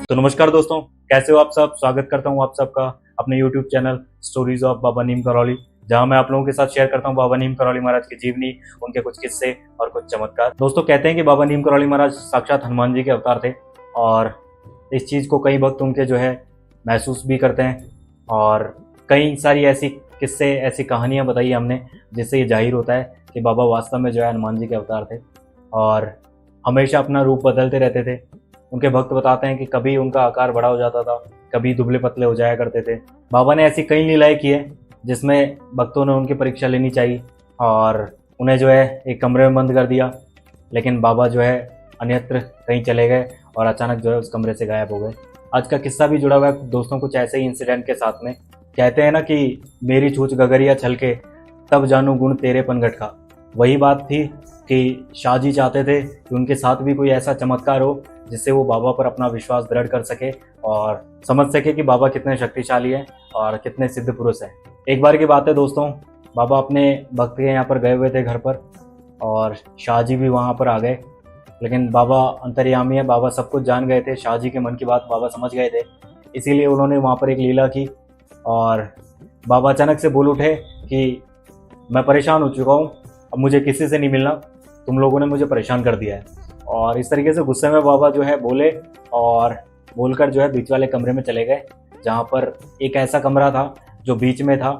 तो नमस्कार दोस्तों, कैसे हो आप सब। स्वागत करता हूं आप सबका अपने YouTube चैनल स्टोरीज ऑफ बाबा नीम करौली, जहां मैं आप लोगों के साथ शेयर करता हूं बाबा नीम करौली महाराज की जीवनी, उनके कुछ किस्से और कुछ चमत्कार। दोस्तों, कहते हैं कि बाबा नीम करौली महाराज साक्षात हनुमान जी के अवतार थे और इस चीज़ को कई भक्त उनके जो है महसूस भी करते हैं और कई सारी ऐसी किस्से, ऐसी कहानियाँ बताई हमने, जिससे ये जाहिर होता है कि बाबा वास्तव में जो है हनुमान जी के अवतार थे और हमेशा अपना रूप बदलते रहते थे। उनके भक्त बताते हैं कि कभी उनका आकार बड़ा हो जाता था, कभी दुबले पतले हो जाया करते थे। बाबा ने ऐसी कई लीलाएं की है जिसमें भक्तों ने उनकी परीक्षा लेनी चाहिए और उन्हें जो है एक कमरे में बंद कर दिया, लेकिन बाबा जो है अन्यत्र कहीं चले गए और अचानक जो है उस कमरे से गायब हो गए। आज का किस्सा भी जुड़ा हुआ है दोस्तों कुछ ऐसे ही इंसिडेंट के साथ में। कहते हैं ना कि मेरी छूछ गगरिया छलके तब जानू गुण तेरे पनघट का। वही बात थी कि शाह जी चाहते थे कि उनके साथ भी कोई ऐसा चमत्कार हो जिससे वो बाबा पर अपना विश्वास दृढ़ कर सके और समझ सके कि बाबा कितने शक्तिशाली हैं और कितने सिद्ध पुरुष हैं। एक बार की बात है दोस्तों, बाबा अपने भक्त के यहाँ पर गए हुए थे घर पर और शाह जी भी वहाँ पर आ गए, लेकिन बाबा अंतर्यामी है, बाबा सब कुछ जान गए थे। शाह जी के मन की बात बाबा समझ गए थे, इसीलिए उन्होंने वहाँ पर एक लीला की और बाबा अचानक से बोल उठे कि मैं परेशान हो चुका हूँ, अब मुझे किसी से नहीं मिलना, तुम लोगों ने मुझे परेशान कर दिया है। और इस तरीके से गुस्से में बाबा जो है बोले और बोलकर जो है बीच वाले कमरे में चले गए, जहाँ पर एक ऐसा कमरा था जो बीच में था।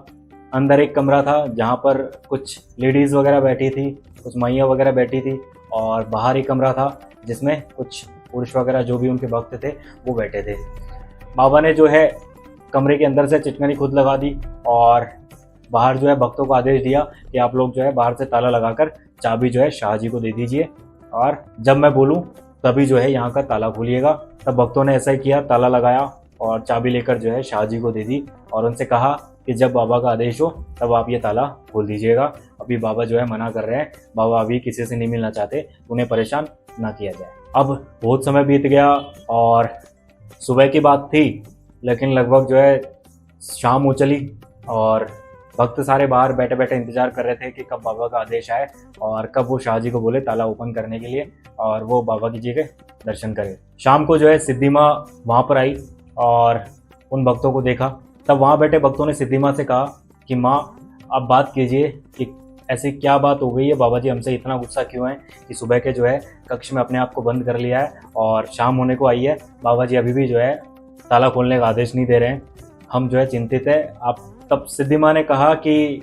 अंदर एक कमरा था जहाँ पर कुछ लेडीज़ वगैरह बैठी थी, कुछ मैया वगैरह बैठी थी और बाहर एक कमरा था जिसमें कुछ पुरुष वगैरह जो भी उनके भक्त थे वो बैठे थे। बाबा ने जो है कमरे के अंदर से चिटकनी खुद लगा दी और बाहर जो है भक्तों को आदेश दिया कि आप लोग जो है बाहर से ताला लगाकर चाबी जो है शाह जी को दे दीजिए और जब मैं बोलूं तभी जो है यहाँ का ताला खोलिएगा। तब भक्तों ने ऐसा ही किया, ताला लगाया और चाबी लेकर जो है शाह जी को दे दी और उनसे कहा कि जब बाबा का आदेश हो तब आप ये ताला खोल दीजिएगा। अभी बाबा जो है मना कर रहे हैं, बाबा अभी किसी से नहीं मिलना चाहते, उन्हें परेशान ना किया जाए। अब बहुत समय बीत गया और सुबह की बात थी, लेकिन लगभग जो है शाम हो चली और भक्त सारे बाहर बैठे बैठे इंतजार कर रहे थे कि कब बाबा का आदेश आए और कब वो शाह जी को बोले ताला ओपन करने के लिए और वो बाबा जी के दर्शन करे। शाम को जो है सिद्धि माँ वहाँ पर आई और उन भक्तों को देखा। तब वहाँ बैठे भक्तों ने सिद्धि माँ से कहा कि माँ आप बात कीजिए कि ऐसी क्या बात हो गई है, बाबा जी हमसे इतना गुस्सा क्यों है कि सुबह के जो है कक्ष में अपने आप को बंद कर लिया है और शाम होने को आई है, बाबा जी अभी भी जो है ताला खोलने का आदेश नहीं दे रहे हैं, हम जो है चिंतित है। आप तब सिद्धि माँ ने कहा कि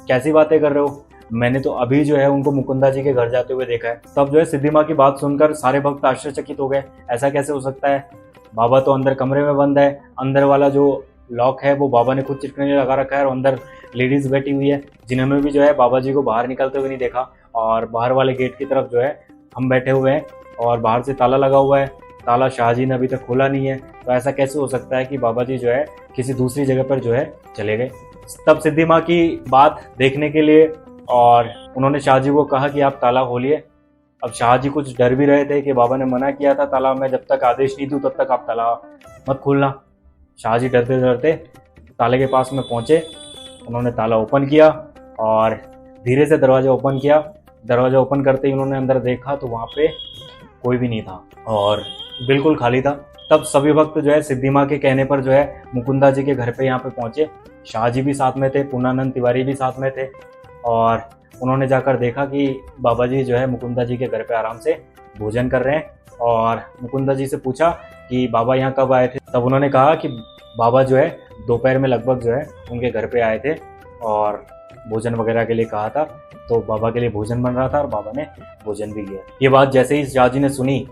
कैसी बातें कर रहे हो, मैंने तो अभी जो है उनको मुकुंदा जी के घर जाते हुए देखा है। तब जो है सिद्धि माँ की बात सुनकर सारे भक्त आश्चर्यचकित हो गए, ऐसा कैसे हो सकता है, बाबा तो अंदर कमरे में बंद है, अंदर वाला जो लॉक है वो बाबा ने खुद चिटकने लगा रखा है और अंदर लेडीज बैठी हुई है जिन्होंने भी जो है बाबा जी को बाहर निकलते हुए नहीं देखा और बाहर वाले गेट की तरफ जो है हम बैठे हुए हैं और बाहर से ताला लगा हुआ है, ताला शाह जी ने अभी तक खोला नहीं है, तो ऐसा कैसे हो सकता है कि बाबा जी जो है किसी दूसरी जगह पर जो है चले गए। तब सिद्धि माँ की बात देखने के लिए और उन्होंने शाह जी को कहा कि आप ताला खोलिए। अब शाह जी कुछ डर भी रहे थे कि बाबा ने मना किया था ताला मैं जब तक आदेश नहीं दूँ तब तक आप ताला मत खोलना। शाह जी डरते डरते ताले के पास में पहुँचे, उन्होंने ताला ओपन किया और धीरे से दरवाज़ा ओपन किया। दरवाज़ा ओपन करते ही उन्होंने अंदर देखा तो वहाँ पे कोई भी नहीं था और बिल्कुल खाली था। तब सभी भक्त जो है सिद्धि माँ के कहने पर जो है मुकुंदा जी के घर पे यहाँ पे पहुँचे। शाह जी भी साथ में थे, पूर्णानंद तिवारी भी साथ में थे और उन्होंने जाकर देखा कि बाबा जी जो है मुकुंदा जी के घर पे आराम से भोजन कर रहे हैं और मुकुंदा जी से पूछा कि बाबा यहाँ कब आए थे। तब उन्होंने कहा कि बाबा जो है दोपहर में लगभग जो है उनके घर पे आए थे और भोजन वगैरह के लिए कहा था, तो बाबा के लिए भोजन बन रहा था और बाबा ने भोजन भी किया। ये बात जैसे ही शाह जी ने सुनी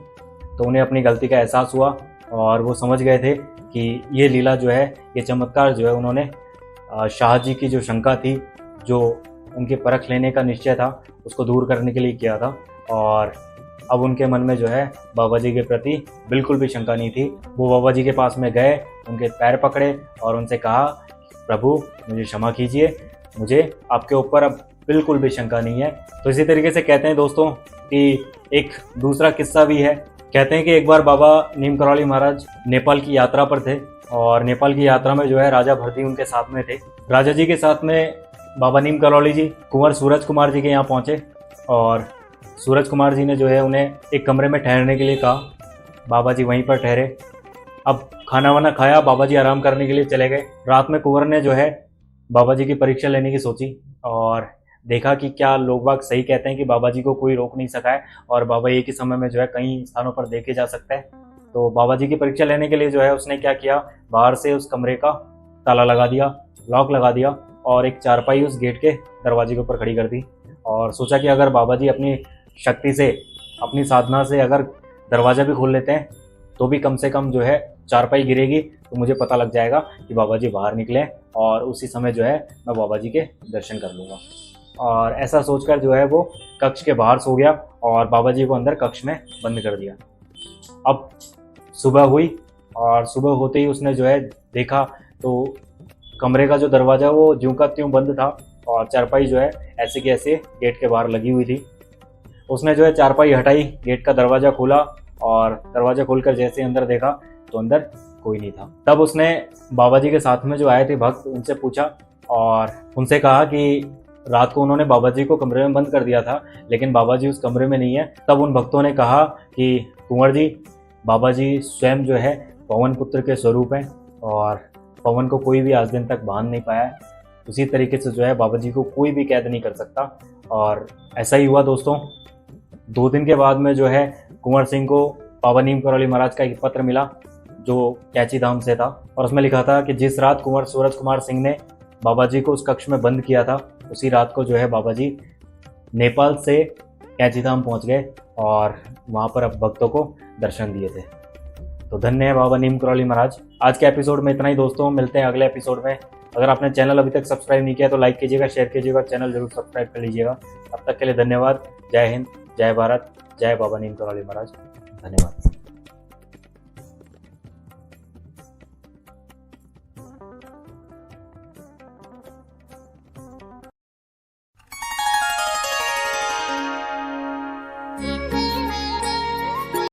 तो उन्हें अपनी गलती का एहसास हुआ और वो समझ गए थे कि ये लीला जो है, ये चमत्कार जो है उन्होंने शाह जी की जो शंका थी, जो उनके परख लेने का निश्चय था, उसको दूर करने के लिए किया था और अब उनके मन में जो है बाबा जी के प्रति बिल्कुल भी शंका नहीं थी। वो बाबा जी के पास में गए, उनके पैर पकड़े और उनसे कहा प्रभु मुझे क्षमा कीजिए, मुझे आपके ऊपर अब बिल्कुल भी शंका नहीं है। तो इसी तरीके से कहते हैं दोस्तों कि एक दूसरा किस्सा भी है। कहते हैं कि एक बार बाबा नीम करौली महाराज नेपाल की यात्रा पर थे और नेपाल की यात्रा में जो है राजा भरती उनके साथ में थे। राजा जी के साथ में बाबा नीम करौली जी कुंवर सूरज कुमार जी के यहाँ पहुँचे और सूरज कुमार जी ने जो है उन्हें एक कमरे में ठहरने के लिए कहा। बाबा जी वहीं पर ठहरे अब खाना वाना खाया, बाबा जी आराम करने के लिए चले गए। रात में कुंवर ने जो है बाबा जी की परीक्षा लेने की सोची और देखा कि क्या लोग बाग सही कहते हैं कि बाबा जी को कोई रोक नहीं सका है और बाबा एक ही समय में जो है कई स्थानों पर देखे जा सकते हैं। तो बाबा जी की परीक्षा लेने के लिए जो है उसने क्या किया, बाहर से उस कमरे का ताला लगा दिया, लॉक लगा दिया और एक चारपाई उस गेट के दरवाजे के ऊपर खड़ी कर दी और सोचा कि अगर बाबा जी अपनी शक्ति से, अपनी साधना से अगर दरवाज़ा भी खोल लेते हैं तो भी कम से कम जो है चारपाई गिरेगी तो मुझे पता लग जाएगा कि बाबा जी बाहर निकले और उसी समय जो है मैं बाबा जी के दर्शन कर लूँगा। और ऐसा सोचकर जो है वो कक्ष के बाहर सो गया और बाबा जी को अंदर कक्ष में बंद कर दिया। अब सुबह हुई और सुबह होते ही उसने जो है देखा तो कमरे का जो दरवाज़ा वो ज्यों का त्यों बंद था और चारपाई जो है ऐसे की ऐसे गेट के बाहर लगी हुई थी। उसने जो है चारपाई हटाई, गेट का दरवाज़ा खोला और दरवाज़ा खोलकर जैसे अंदर देखा तो अंदर कोई नहीं था। तब उसने बाबा जी के साथ में जो आए थे भक्त उनसे पूछा और उनसे कहा कि रात को उन्होंने बाबा जी को कमरे में बंद कर दिया था लेकिन बाबा जी उस कमरे में नहीं है। तब उन भक्तों ने कहा कि कुंवर जी, बाबा जी स्वयं जो है पवन पुत्र के स्वरूप हैं और पवन को कोई भी आज दिन तक बांध नहीं पाया है। उसी तरीके से जो है बाबा जी को कोई भी कैद नहीं कर सकता। और ऐसा ही हुआ दोस्तों। 2 दिन के बाद में जो है कुंवर सिंह को बाबा नीम करौली महाराज का एक पत्र मिला जो कैची धाम से था और उसमें लिखा था कि जिस रात कुंवर सूरज कुमार सिंह ने बाबा जी को उस कक्ष में बंद किया था उसी रात को जो है बाबा जी नेपाल से कैची धाम पहुँच गए और वहाँ पर अब भक्तों को दर्शन दिए थे। तो धन्य है बाबा नीम करौली महाराज। आज के एपिसोड में इतना ही दोस्तों, मिलते हैं अगले एपिसोड में। अगर आपने चैनल अभी तक सब्सक्राइब नहीं किया तो लाइक कीजिएगा, शेयर कीजिएगा, चैनल जरूर सब्सक्राइब कर लीजिएगा। तब तक के लिए धन्यवाद। जय हिंद, जय भारत, जय बाबा नीम करौली महाराज। धन्यवाद।